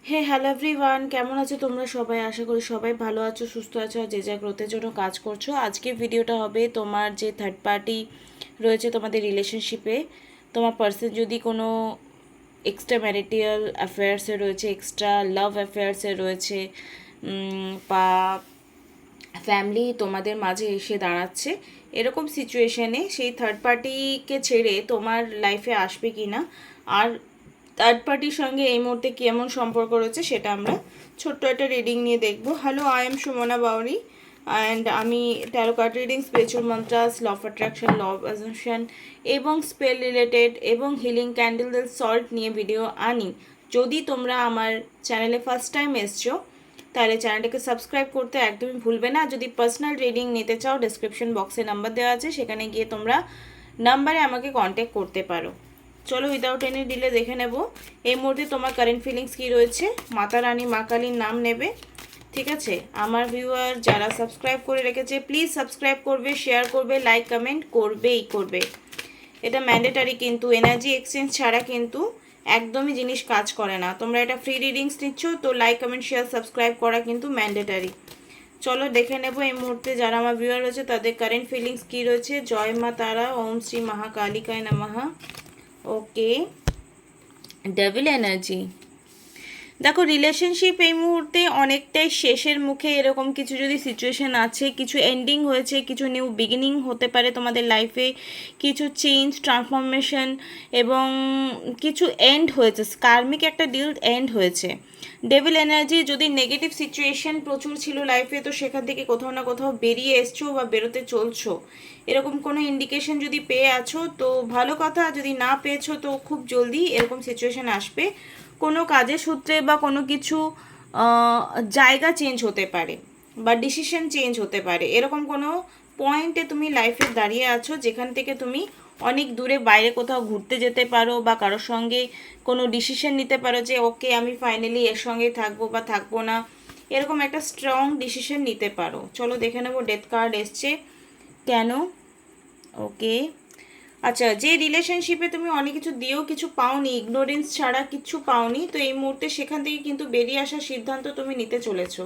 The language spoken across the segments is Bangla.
হ্যালো এভরিওয়ান, কেমন আছো তোমরা সবাই? আশা করি সবাই ভালো আছো, সুস্থ আছো আর যে যা গ্রোথের জন্য কাজ করছো। আজকের ভিডিওটা হবে তোমার যে থার্ড পার্টি রয়েছে তোমাদের রিলেশনশিপে, তোমার পার্সন যদি কোনো এক্সট্রা ম্যারিটাল অ্যাফেয়ার্সে রয়েছে, এক্সট্রা লাভ অ্যাফেয়ার্সে রয়েছে, বা ফ্যামিলি তোমাদের মাঝে এসে দাঁড়াচ্ছে, এরকম সিচুয়েশনে সেই থার্ড পার্টিকে ছেড়ে তোমার লাইফে আসবে কি না, আর থার্ড পার্টির সঙ্গে এই মুহূর্তে কেমন সম্পর্ক রয়েছে সেটা আমরা ছোট্ট একটা রিডিং নিয়ে দেখব। Hello, I am Sumana Bauri and আমি tarot card reading, spiritual mantras, law of attraction, law of assumption এবং স্পেল রিলেটেড এবং হিলিং ক্যান্ডেল সল্ট নিয়ে ভিডিও আনি। যদি তোমরা আমার চ্যানেলে ফার্স্ট টাইম এসছো তাহলে চ্যানেলটাকে সাবস্ক্রাইব করতে একদমই ভুলবে না। যদি পার্সোনাল রিডিং নিতে চাও, ডেসক্রিপশন বক্সে নাম্বার দেওয়া আছে, সেখানে গিয়ে তোমরা নাম্বারে আমাকে কন্ট্যাক্ট করতে পারো। চলো উইদাউট এনি ডিলে দেখে নেব এই মুহূর্তে তোমার কারেন্ট ফিলিংস কী রয়েছে। মাতা রানী মা কালীর নাম নেবে, ঠিক আছে? আমার ভিউয়ার যারা সাবস্ক্রাইব করে রেখেছে প্লিজ সাবস্ক্রাইব করবে, শেয়ার করবে, লাইক কমেন্ট করবে। এটা ম্যান্ডেটারি, কিন্তু এনার্জি এক্সচেঞ্জ ছাড়া কিন্তু একদমই জিনিস কাজ করে না। তোমরা এটা ফ্রি রিডিংস নিচ্ছ, তো লাইক কমেন্ট শেয়ার সাবস্ক্রাইব করা কিন্তু ম্যান্ডেটারি। চলো দেখে নেব এই মুহূর্তে যারা আমার ভিউয়ার রয়েছে তাদের কারেন্ট ফিলিংস কী রয়েছে। জয় মা তারা, ওম শ্রী মহাকালিকায় নমঃ। ওকে, ডেভিল এনার্জি। দেখো, রিলেশনশিপ এই মুহূর্তে অনেকটাই শেষের মুখে, এরকম কিছু যদি সিচুয়েশন আছে, কিছু এন্ডিং হয়েছে, কিছু নিউ বিগিনিং হতে পারে তোমাদের লাইফে, কিছু চেঞ্জ ট্রান্সফরমেশন এবং কিছু এন্ড হয়েছে, কার্মিক একটা ডিল এন্ড হয়েছে। ডেভিল এনার্জি, যদি নেগেটিভ সিচুয়েশন প্রচুর ছিল লাইফে, তো সেখান থেকে কোথাও না কোথাও বেরিয়ে এসছো বা বেরোতে চলছো, এরকম কোনো ইন্ডিকেশন যদি পেয়ে আছো তো ভালো কথা, যদি না পেয়েছো তো খুব জলদি এরকম সিচুয়েশন আসবে। কোনো কাজের সূত্রে বা কোনো কিছু জায়গা চেঞ্জ হতে পারে বা ডিসিশন চেঞ্জ হতে পারে, এরকম কোনো পয়েন্টে তুমি লাইফে দাঁড়িয়ে আছো যেখান থেকে তুমি অনেক দূরে বাইরে কোথাও ঘুরতে যেতে পারো বা কারোর সঙ্গে কোনো ডিসিশন নিতে পারো যে ওকে আমি ফাইনালি এর সঙ্গে থাকবো বা থাকবো না, এরকম একটা স্ট্রং ডিসিশন নিতে পারো। চলো দেখে নেবো ডেথ কার্ড এসছে কেন। ওকে, আচ্ছা, যে রিলেশনশিপে তুমি অনেক কিছু দিয়েও কিছু পাওনি, ইগনোরেন্স ছাড়া কিছু পাওনি, তো এই মুহূর্তে সেখান থেকে কিন্তু বেরিয়ে আসার সিদ্ধান্ত তুমি নিতে চলেছো।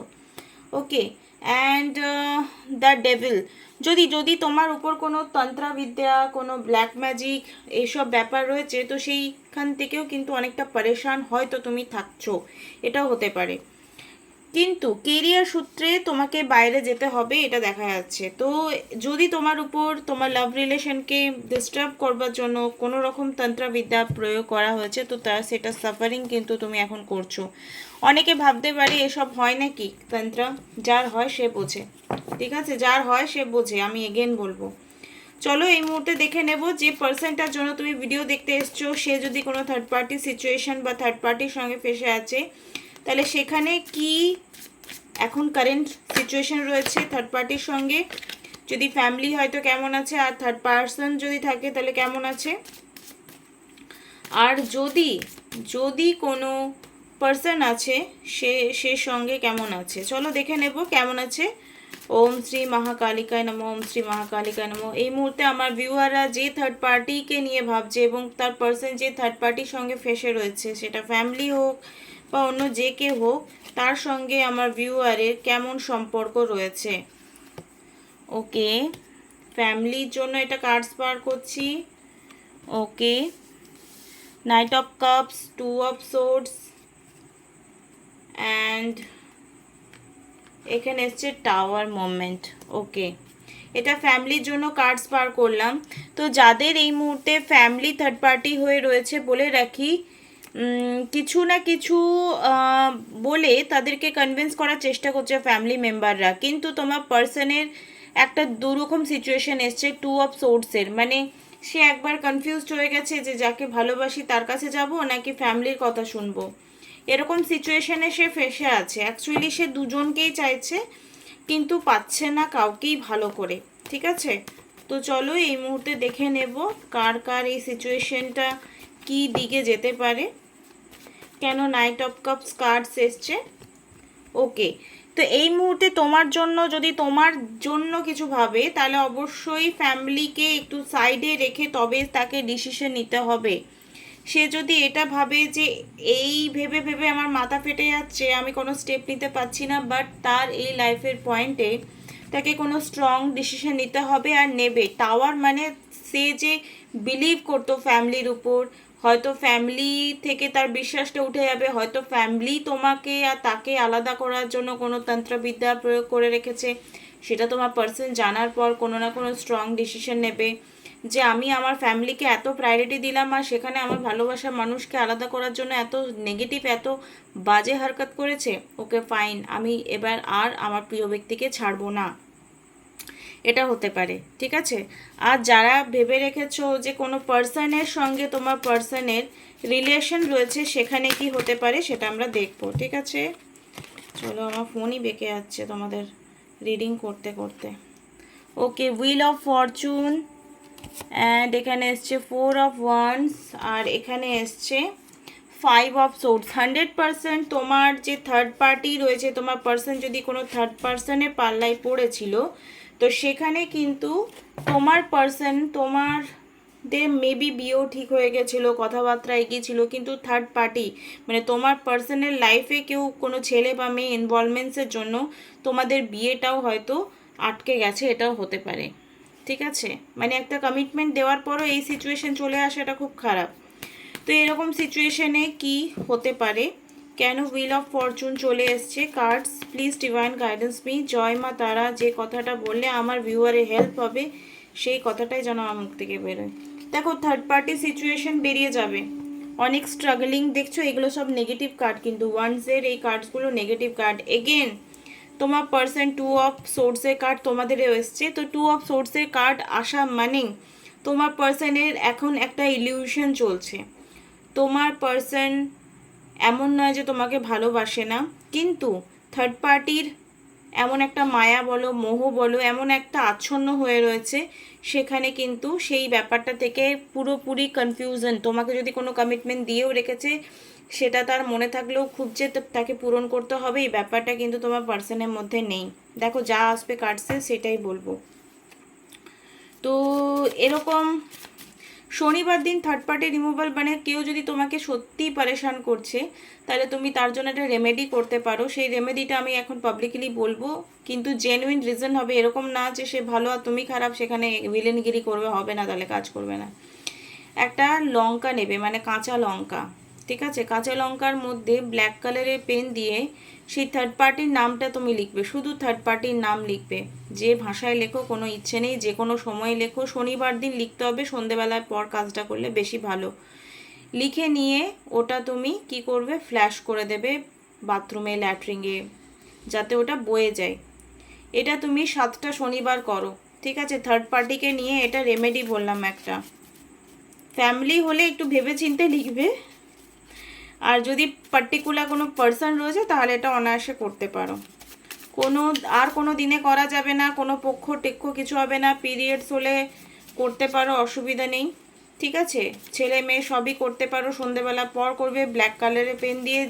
ওকে, অ্যান্ড দ্য ডেভিল, যদি যদি তোমার উপর কোনো তন্ত্রবিদ্যা, কোনো ব্ল্যাক ম্যাজিক এইসব ব্যাপার রয়েছে, তো সেইখান থেকেও কিন্তু অনেকটা পরেশান হয়তো তুমি থাকছো, এটাও হতে পারে। কিন্তু কেরিয়ার সূত্রে তোমাকে বাইরে যেতে হবে, এটা দেখা যাচ্ছে। তো যদি তোমার উপর তোমার লাভ রিলেশনকে ডিস্টার্ব করবার জন্য কোনো রকম তন্ত্রবিদ্যা প্রয়োগ করা হয়েছে, তো সেটা সাফারিং কিন্তু তুমি এখন করছো। অনেকে ভাবতে পারে এসব হয় নাকি তন্ত্র, যার হয় সে বোঝে, ঠিক আছে? যার হয় সে বোঝে, আমি এগেন বলবো। চলো এই মুহূর্তে দেখে নেব যে পার্সনটার জন্য তুমি ভিডিও দেখতে এসছো, সে যদি কোনো থার্ড পার্টি সিচুয়েশন বা থার্ড পার্টির সঙ্গে ফেসে আছে, তাহলে সেখানে কি এখন কারেন্ট সিচুয়েশন রয়েছে থার্ড পার্টির সঙ্গে। যদি ফ্যামিলি হয়তো কেমন আছে, আর থার্ড পার্সন যদি থাকে তাহলে কেমন আছে, আর যদি যদি কোনো পার্সন আছে সে সঙ্গে কেমন আছে। চলো দেখে নেব কেমন আছে। ওম শ্রী মহাকালিকায় নমঃ, ওম শ্রী মহাকালিকায় নমঃ। এই মুহূর্তে আমার ভিউয়াররা যে থার্ড পার্টিকে নিয়ে ভাবছে এবং তার পার্সন যে থার্ড পার্টির সঙ্গে ফেসে রয়েছে, সেটা ফ্যামিলি হোক বা অন্য যে কেউ হোক, তার সঙ্গে আমার ভিউয়ারের কেমন সম্পর্ক রয়েছে। ওকে, ফ্যামিলির জন্য এটা কার্ডস বার করছি। Okay, knight of cups, two of swords and এখানে এসছে টাওয়ার মোমেন্ট। ওকে, এটা ফ্যামিলির জন্য কার্ডস বার করলাম। তো যাদের এই মুহূর্তে ফ্যামিলি থার্ড পার্টি হয়ে রয়েছে, বলে রাখি কিছু না কিছু বলে তাদেরকে কনভিন্স করার চেষ্টা করছে ফ্যামিলি মেম্বাররা, কিন্তু তোমার পার্সনের একটা দুরকম সিচুয়েশন এসছে টু অফ সোর্সের, মানে সে একবার কনফিউজড হয়ে গেছে যে যাকে ভালোবাসি তার কাছে যাব নাকি ফ্যামিলির কথা শুনবো, এরকম সিচুয়েশনে সে ফেসে আছে। অ্যাকচুয়ালি সে দুজনকেই চাইছে কিন্তু পাচ্ছে না কাউকেই ভালো করে, ঠিক আছে? তো চলো এই মুহূর্তে দেখে নেব কার কার এই সিচুয়েশনটা কি দিকে যেতে পারে, কেন নাইট অফ কাপস কার্ডস এসছে। ওকে, তো এই মুহূর্তে তোমার জন্য, যদি তোমার জন্য কিছু ভাবে, তাহলে অবশ্যই ফ্যামিলিকে একটু সাইডে রেখে তবে তাকে ডিসিশন নিতে হবে। সে যদি এটা ভাবে যে এই ভেবে ভেবে আমার মাথা ফেটে যাচ্ছে, আমি কোনো স্টেপ নিতে পারছি না, বাট তার এই লাইফের পয়েন্টে তাকে কোনো স্ট্রং ডিসিশন নিতে হবে আর নেবে। টাওয়ার মানে সে যে বিলিভ করতো ফ্যামিলির উপর, হয়তো ফ্যামিলি থেকে তার বিশ্বাসটা উঠে যাবে, হয়তো ফ্যামিলি তোমাকে আর তাকে আলাদা করার জন্য কোনো তন্ত্রবিদ্যা প্রয়োগ করে রেখেছে, সেটা তোমার পার্সন জানার পর কোনো না কোনো স্ট্রং ডিসিশন নেবে যে আমি আমার ফ্যামিলিকে এত প্রায়োরিটি দিলাম আর সেখানে আমার ভালোবাসার মানুষকে আলাদা করার জন্য এত নেগেটিভ, এত বাজে হারকত করেছে, ওকে ফাইন, আমি এবার আর আমার প্রিয় ব্যক্তিকে ছাড়বো না, এটা হতে পারে। ঠিক আছে। আর যারা ভেবে রেখেছো যে কোনো পার্সনের সঙ্গে তোমার পার্সনের রিলেশন রয়েছে, সেখানে কি হতে পারে সেটা আমরা দেখবো। ঠিক আছে, চলো, আমার ফোনই বেঁকে যাচ্ছে তোমাদের রিডিং করতে করতে। ওকে, হুইল অফ ফরচুন, অ্যান্ড এখানে এসছে 4 of Wands, আর এখানে এসছে 5 of Swords। 100% তোমার যে থার্ড পার্টি রয়েছে, তোমার পার্সন যদি কোনো থার্ড পার্সনের পাল্লায় পড়েছিল, তো সেখানে কিন্তু তোমার পার্সন, তোমার মেবি বিয়েও ঠিক হয়ে গেছিলো, কথাবার্তা এগিয়েছিল, কিন্তু থার্ড পার্টি মানে তোমার পার্সনের লাইফে কেউ কোনো ছেলে বা মেয়ে ইনভলভমেন্টসের জন্য তোমাদের বিয়েটাও হয়তো আটকে গেছে, এটাও হতে পারে। ঠিক আছে, মানে একটা কমিটমেন্ট দেওয়ার পরও এই সিচুয়েশন চলে আসে, এটা খুব খারাপ। তো এরকম সিচুয়েশনে কি হতে পারে, কেন হুইল অফ ফরচুন চলে এসছে? Cards please divine guidance me. জয় মা তারা, যে কথাটা বললে আমার ভিউয়ারের হেল্প হবে সেই কথাটাই যেন আমার মুখ থেকে বেরোয়। দেখো, থার্ড পার্টি সিচুয়েশন বেরিয়ে যাবে, অনেক স্ট্রাগলিং দেখছো, এগুলো সব নেগেটিভ কার্ড, কিন্তু ওয়ান্সের এই কার্ডসগুলো নেগেটিভ কার্ড। এগেন তোমার পার্সন 2 of Swords-এর কার্ড তোমাদেরও এসছে, তো 2 of Swords-এর কার্ড আসা মানে তোমার পার্সনের এখন একটা ইলিউশন চলছে। তোমার পার্সন এমন নয় যে তোমাকে ভালোবাসে না, কিন্তু থার্ড পার্টির এমন একটা মায়া বলো, মোহ বলো, এমন একটা আচ্ছন্ন হয়ে রয়েছে, সেখানে কিন্তু সেই ব্যাপারটা থেকে পুরোপুরি কনফিউশন। তোমাকে যদি কোনো কমিটমেন্ট দিয়েও রেখেছে, সেটা তার মনে থাকলেও খুব যে তাকে পূরণ করতে হবে, এই ব্যাপারটা কিন্তু তোমার পার্সনের মধ্যে নেই। দেখো, যা আসবে কার্ডসে সেটাই বলবো। তো এরকম শনিবার দিন থার্ড পার্টি রিমুভাল, মানে কেউ যদি তোমাকে সত্যিই পারেশান করছে, তাহলে তুমি তার জন্য একটা রেমেডি করতে পারো। সেই রেমেডিটা আমি এখন পাবলিকলি বলবো, কিন্তু জেনুইন রিজন হবে, এরকম না যে সে ভালো আর তুমি খারাপ, সেখানে ভিলেনগিরি করবে, হবে না, তাহলে কাজ করবে না। একটা লঙ্কা নেবে, মানে কাঁচা লঙ্কা, ঠিক আছে, কাঁচা লঙ্কার মধ্যে ব্ল্যাক কালারের পেন দিয়ে সেই থার্ড পার্টির নামটা তুমি লিখবে, শুধু থার্ড পার্টির নাম লিখবে, যে ভাষায় লেখো কোনো ইচ্ছে নেই, যে কোনো সময় লেখো, শনিবার দিন লিখতে হবে, সন্ধেবেলার পর কাজটা করলে বেশি ভালো। লিখে নিয়ে ওটা তুমি কি করবে, ফ্ল্যাশ করে দেবে বাথরুমে, ল্যাট্রিনে, যাতে ওটা বয়ে যায়। এটা তুমি 7টা শনিবার করো। ঠিক আছে, থার্ড পার্টিকে নিয়ে এটা রেমেডি বললাম একটা। ফ্যামিলি হলে একটু ভেবেচিন্তে লিখবে, আর যদি পার্টিকুলার কোনো পার্সন রয়েছে তাহলে এটা অনায়াসে করতে পারো। কোনো দিনে করা যাবে না, কোনো পক্ষ টেক্ষ কিছু হবে না। পিরিয়ডস হলে করতে পারো, অসুবিধা নেই। ঠিক আছে, ছেলে মেয়ে সবই করতে পারো, সন্ধেবেলা পর করবে, ব্ল্যাক কালারের পেন দিয়ে,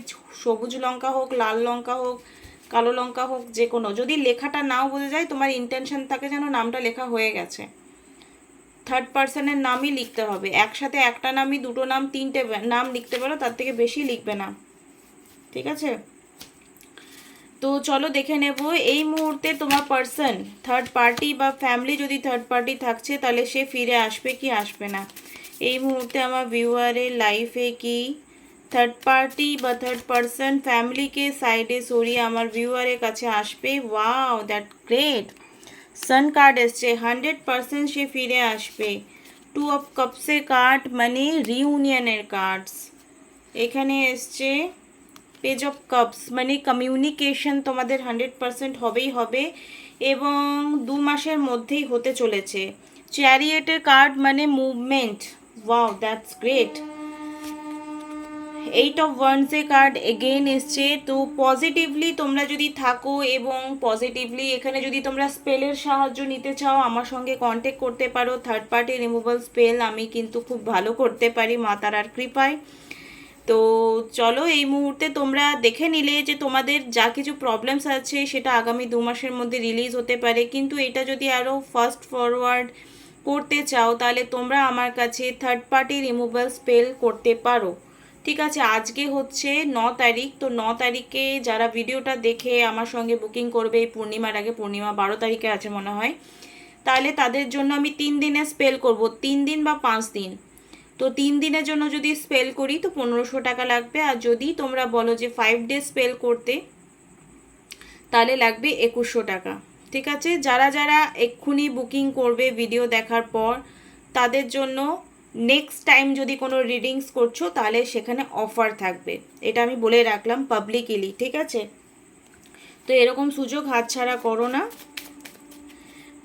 সবুজ লঙ্কা হোক, লাল লঙ্কা হোক, কালো লঙ্কা হোক, যে কোনো। যদি লেখাটা নাও বোঝা যায়, তোমার ইন্টেনশন থাকে যেন নামটা লেখা হয়ে গেছে। থার্ড পার্সনের নামই লিখতে হবে, একসাথে একটা নামই, দুটো নাম, 3টে নাম লিখতে পারো, তার থেকে বেশি লিখবে না। ঠিক আছে, তো চলো দেখে নেব এই মুহূর্তে তোমার পার্সন, থার্ড পার্টি বা ফ্যামিলি যদি থার্ড পার্টি থাকছে, তাহলে সে ফিরে আসবে কি আসবে না। এই মুহূর্তে আমার ভিউয়ারের লাইফে কি থার্ড পার্টি বা থার্ড পার্সন ফ্যামিলিকে সাইডে সরিয়ে আমার ভিউয়ারের কাছে আসবে? Wow, that great. Sun card এসছে, 100% সে ফিরে আসবে। 2 of Cups-এর কার্ড মানে রিউনিয়নের কার্ডস। এখানে এসছে পেজ অফ কাপস, মানে কমিউনিকেশন তোমাদের 100% হবেই হবে, এবং 2 মাসের মধ্যেই হতে চলেছে। চ্যারিয়েটের কার্ড মানে movement. Wow, that's great. 8 of Wands-এর কার্ড এগেইন এসছে। তো পজিটিভলি তোমরা যদি থাকো, এবং পজিটিভলি এখানে যদি তোমরা স্পেলের সাহায্য নিতে চাও, আমার সঙ্গে কন্ট্যাক্ট করতে পারো। থার্ড পার্টি রিমুভাল স্পেল আমি কিন্তু খুব ভালো করতে পারি মা তারার কৃপায়। তো চলো, এই মুহূর্তে তোমরা দেখে নিলে যে তোমাদের যা কিছু প্রবলেমস আছে সেটা আগামী 2 মাসের মধ্যে রিলিজ হতে পারে, কিন্তু এটা যদি আরও ফাস্ট ফরওয়ার্ড করতে চাও তাহলে তোমরা আমার কাছে থার্ড পার্টি রিমুভাল স্পেল করতে পারো। ঠিক আছে, আজকে হচ্ছে 9 তারিখ, তো 9 তারিখে যারা ভিডিওটা দেখে আমার সঙ্গে বুকিং করবে এই পূর্ণিমার আগে, পূর্ণিমা 12 তারিখে আছে মনে হয়, তাহলে তাদের জন্য আমি 3 দিনে স্পেল করব, 3 দিন বা 5 দিন। তো 3 দিনের জন্য যদি স্পেল করি তো 1500 টাকা লাগবে, আর যদি তোমরা বলো যে 5 ডে স্পেল করতে তাহলে লাগবে 2100 টাকা। ঠিক আছে, যারা যারা এক্ষুনি বুকিং করবে ভিডিও দেখার পর তাদের জন্য নেক্সট টাইম যদি কোনো রিডিংস করছো তাহলে সেখানে অফার থাকবে, এটা আমি বলে রাখলাম পাবলিকলি। ঠিক আছে, তো এরকম সুযোগ হাতছাড়া করো না।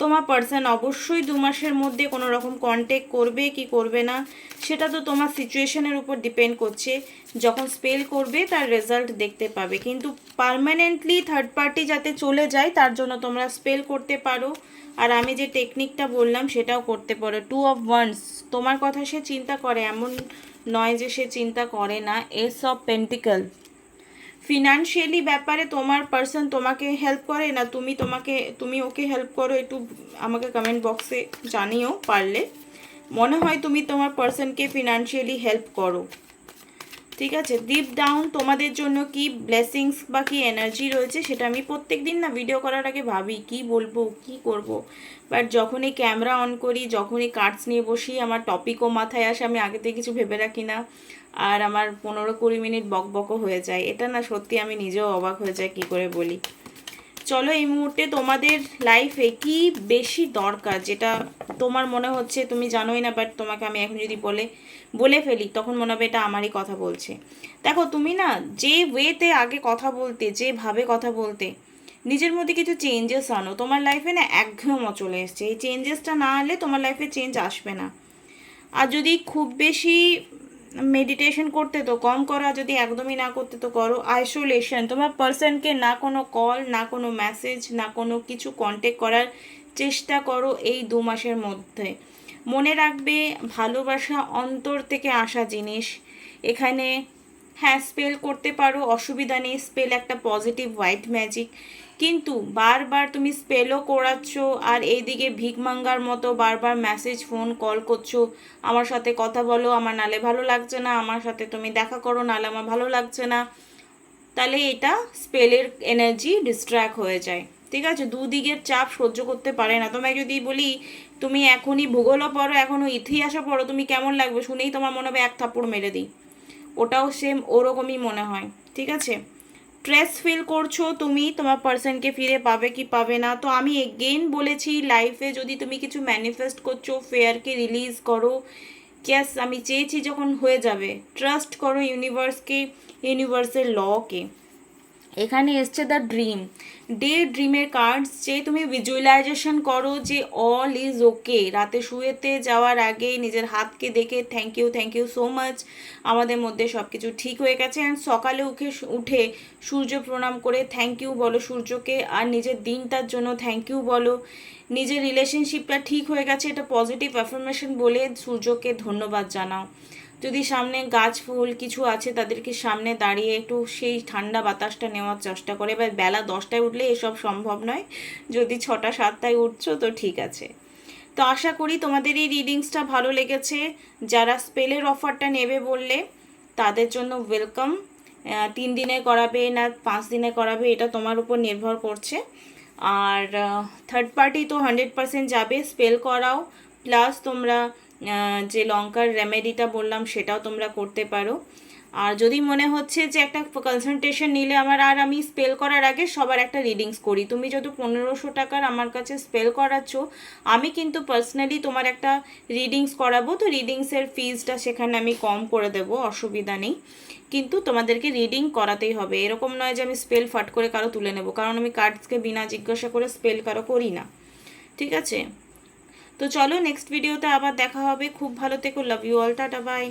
তোমার পার্সন অবশ্যই 2 মাসের মধ্যে কোনো রকম কন্ট্যাক্ট করবে কি করবে না সেটা তো তোমার সিচুয়েশনের উপর ডিপেন্ড করছে। যখন স্পেল করবে তার রেজাল্ট দেখতে পাবে, কিন্তু পার্মানেন্টলি থার্ড পার্টি যাতে চলে যায় তার জন্য তোমরা স্পেল করতে পারো। আর আমি যে টেকনিকটা বললাম সেটাও করতে পারো। 2 অফ ওয়ান্স, তোমার কথা সে চিন্তা করে, এমন নয় যে সে চিন্তা করে না। এস অফ পেন্টিকল, ফিনান্সিয়ালি ব্যাপারে তোমার পার্সন তোমাকে হেল্প করে না তুমি ওকে হেল্প করো, একটু আমাকে কমেন্ট বক্সে জানিও পারলে। মনে হয় তুমি তোমার পার্সনকে ফিনান্সিয়ালি হেল্প করো। ঠিক আছে, ডিপ ডাউন তোমাদের জন্য কি ব্লেসিংস বা কি এনার্জি রয়েছে সেটা আমি প্রত্যেক দিন না ভিডিও করার আগে ভাবি কি বলবো কি করব, বাট যখনই ক্যামেরা অন করি, যখনই কার্ডস নিয়ে বসি, আমার টপিকও মাথায় আসে, আমি আগে থেকে কিছু ভেবে রাখি না, আর আমার 15-20 মিনিট বকবকও হয়ে যায়। এটা না সত্যি আমি নিজেও অবাক হয়ে যাই কি করে বলি। চলো এই মুহূর্তে তোমাদের লাইফে কি বেশি দরকার, যেটা তোমার মনে হচ্ছে তুমি জানোই না, বাট তোমাকে আমি এখন যদি বলে ফেলি তখন মনে হবে এটা আমারই কথা বলছে। দেখো তুমি না যে ওয়েতে আগে কথা বলতে, যেভাবে কথা বলতে, নিজের মধ্যে কিছু চেঞ্জেস আনো। তোমার লাইফে না একঘেয়েমি চলে এসছে, এই চেঞ্জেসটা না আনলে তোমার লাইফে চেঞ্জ আসবে না। আর যদি খুব বেশি মেডিটেশন করতে তো কম করা, যদি একদমই না করতে তো করো আইসোলেশন। তোমার পার্সনকে না কোনো কল, না কোনো মেসেজ, না কোনো কিছু কন্ট্যাক্ট করার চেষ্টা করো এই 2 মাসের মধ্যে। মনে রাখবে ভালোবাসা অন্তর থেকে আসা জিনিস। এখানে হ্যাঁ স্পেল করতে পারো, অসুবিধা নেই, স্পেল একটা পজিটিভ হোয়াইট ম্যাজিক, কিন্তু বারবার তুমি স্পেলও করাচ্ছ আর এইদিকে ভিকমাঙ্গার মতো বারবার মেসেজ ফোন কল করছো, আমার সাথে কথা বলো, আমার নালে ভালো লাগছে না, আমার সাথে তুমি দেখা করো নালে আমার ভালো লাগছে না, তাহলে এটা স্পেলের এনার্জি ডিস্ট্র্যাক্ট হয়ে যায়। ঠিক আছে, দুদিকের চাপ সহ্য করতে পারে না। তোমায় যদি বলি তুমি এখনই ভূগোলও পড়ো, এখনও ইতিহাসও পড়ো, তুমি কেমন লাগবে শুনেই তোমার মনে হবে এক থাপ্পড় মেরে দিই, ওটাও সেম ওরকমই মনে হয়। ঠিক আছে, স্ট্রেস ফিল করছো তুমি, তোমার পার্সনকে ফিরে পাবে কি পাবে না। তো আমি এগেইন বলেছি লাইফে যদি তুমি কিছু ম্যানিফেস্ট করছো ফেয়ারকে রিলিজ করো। ইয়াস, আমি চেয়েছি যখন হয়ে যাবে, ট্রাস্ট করো ইউনিভার্সকে, ইউনিভার্সের লকে। এখানে এসছে দ্য ড্রিম, ড্রিমের কার্ডস, যে তুমি ভিজুয়ালাইজেশন করো যে অল ইজ ওকে, রাতে শুয়েতে যাওয়ার আগে নিজের হাতকে দেখে থ্যাংক ইউ সো মাচ, আমাদের মধ্যে সব কিছু ঠিক হয়ে গেছে। অ্যান্ড সকালে উঠে সূর্য প্রণাম করে থ্যাংক ইউ বলো সূর্যকে, আর নিজের দিনটার জন্য থ্যাংক ইউ বলো। নিজের রিলেশনশিপটা ঠিক হয়ে গেছে এটা পজিটিভ অ্যাফার্মেশন বলে সূর্যকে ধন্যবাদ জানাও। যদি সামনে গাছ ফুল কিছু আছে তাদেরকে সামনে দাঁড়িয়ে একটু সেই ঠান্ডা বাতাসটা নেওয়ার চেষ্টা করে। এবার বেলা 10টায় উঠলে এসব সম্ভব নয়, যদি 6টা 7টায় উঠছো তো ঠিক আছে। তো আশা করি তোমাদের এই রিডিংসটা ভালো লেগেছে। যারা স্পেলের অফারটা নেবে বললে তাদের জন্য ওয়েলকাম। 3 দিনে করাবে না 5 দিনে করাবে এটা তোমার উপর নির্ভর করছে। আর থার্ড পার্টি তো 100% যাবে, স্পেল করাও, প্লাস তোমরা যে লঙ্কার রেমেডিটা বললাম সেটাও তোমরা করতে পারো। আর যদি মনে হচ্ছে যে একটা কনসালটেশন নিলে আর আমি স্পেল করার আগে সবার একটা রিডিংস করি, তুমি যত 1500 টাকার আমার কাছে স্পেল করাচ্ছ, আমি কিন্তু পার্সোনালি তোমার একটা রিডিংস করাবো, তো রিডিংসের ফিজটা সেখানে আমি কম করে দেবো, অসুবিধা নেই। কিন্তু তোমাদেরকে রিডিং করাতেই হবে, এরকম নয় যে আমি স্পেল ফাট করে কারো তুলে নেবো, কারণ আমি কার্ডসকে বিনা জিজ্ঞাসা করে স্পেল কারো করি না। ঠিক আছে, তো চলো নেক্সট ভিডিওতে আবার দেখা হবে। খুব ভালো থেকো, love you all, tata by.